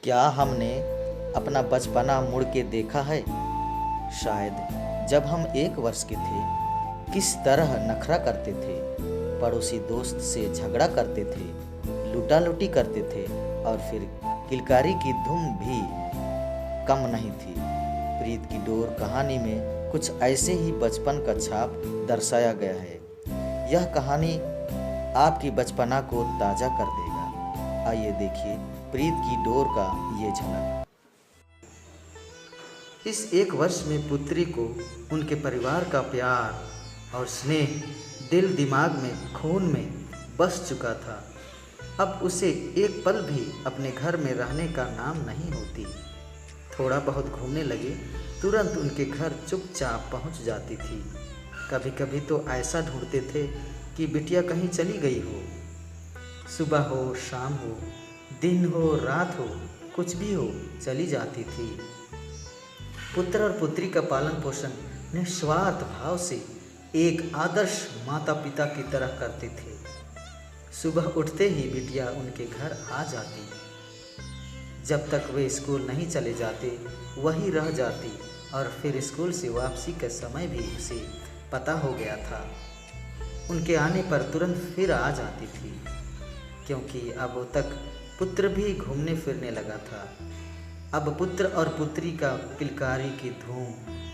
क्या हमने अपना बचपना मुड़ के देखा है? शायद जब हम 1 वर्ष के थे, किस तरह नखरा करते थे, पड़ोसी दोस्त से झगड़ा करते थे, लूटा-लूटी करते थे और फिर किलकारी की धूम भी कम नहीं थी। प्रीत की डोर कहानी में कुछ ऐसे ही बचपन का छाप दर्शाया गया है। यह कहानी आपकी बचपना को ताज़ा कर देगा। आइए देखिए प्रीत की डोर का ये झलक। इस 1 वर्ष में पुत्री को उनके परिवार का प्यार और स्नेह दिल दिमाग में खून में बस चुका था। अब उसे एक पल भी अपने घर में रहने का नाम नहीं होती। थोड़ा बहुत घूमने लगे तुरंत उनके घर चुपचाप पहुंच जाती थी। कभी कभी तो ऐसा ढूंढते थे कि बिटिया कहीं चली गई हो। सुबह हो, शाम हो, दिन हो, रात हो, कुछ भी हो, चली जाती थी। पुत्र और पुत्री का पालन पोषण निस्वार्थ भाव से एक आदर्श माता पिता की तरह करते थे। सुबह उठते ही बिटिया उनके घर आ जाती। जब तक वे स्कूल नहीं चले जाते वहीं रह जाती और फिर स्कूल से वापसी का समय भी उसे पता हो गया था। उनके आने पर तुरंत फिर आ जाती थी, क्योंकि अब तक पुत्र भी घूमने फिरने लगा था। अब पुत्र और पुत्री का किलकारी की धूम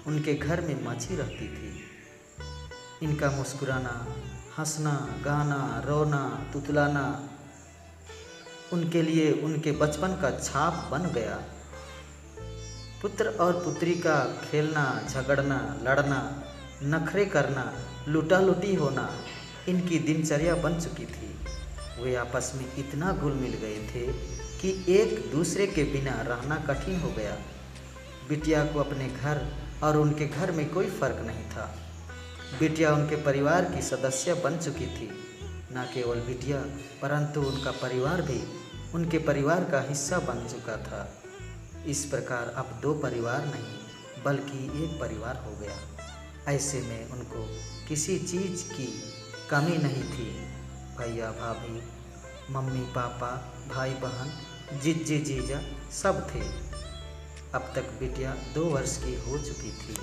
उनके घर में मची रहती थी। इनका मुस्कुराना, हंसना, गाना, रोना, तुतलाना उनके लिए उनके बचपन का छाप बन गया। पुत्र और पुत्री का खेलना, झगड़ना, लड़ना, नखरे करना, लूटा-लूटी होना इनकी दिनचर्या बन चुकी थी। वे आपस में इतना घुल मिल गए थे कि एक दूसरे के बिना रहना कठिन हो गया। बिटिया को अपने घर और उनके घर में कोई फर्क नहीं था। बिटिया उनके परिवार की सदस्य बन चुकी थी। न केवल बिटिया परंतु उनका परिवार भी उनके परिवार का हिस्सा बन चुका था। इस प्रकार अब 2 परिवार नहीं बल्कि एक परिवार हो गया। ऐसे में उनको किसी चीज़ की कमी नहीं थी। भैया भाभी, मम्मी पापा, भाई बहन, जीजे जीजा सब थे। अब तक बिटिया 2 वर्ष की हो चुकी थी।